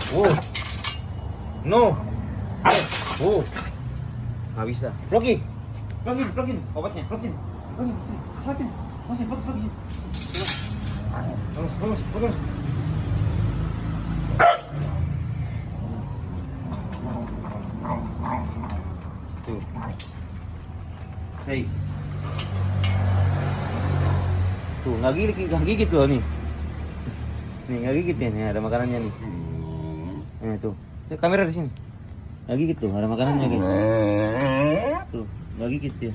Oh. No. Oh. Nggak bisa. Plugin. Plugin. Obatnya, plugin. Plugin. Plugin. Bagus. Tuh. Hei. Tuh, nggak gigit loh nih. Nih, nggak gigit ya, nih ada makanannya nih. Nah, tuh. Kamera di sini. Nggak gigit tuh, ada makanannya guys. Tuh, nggak gigit ya.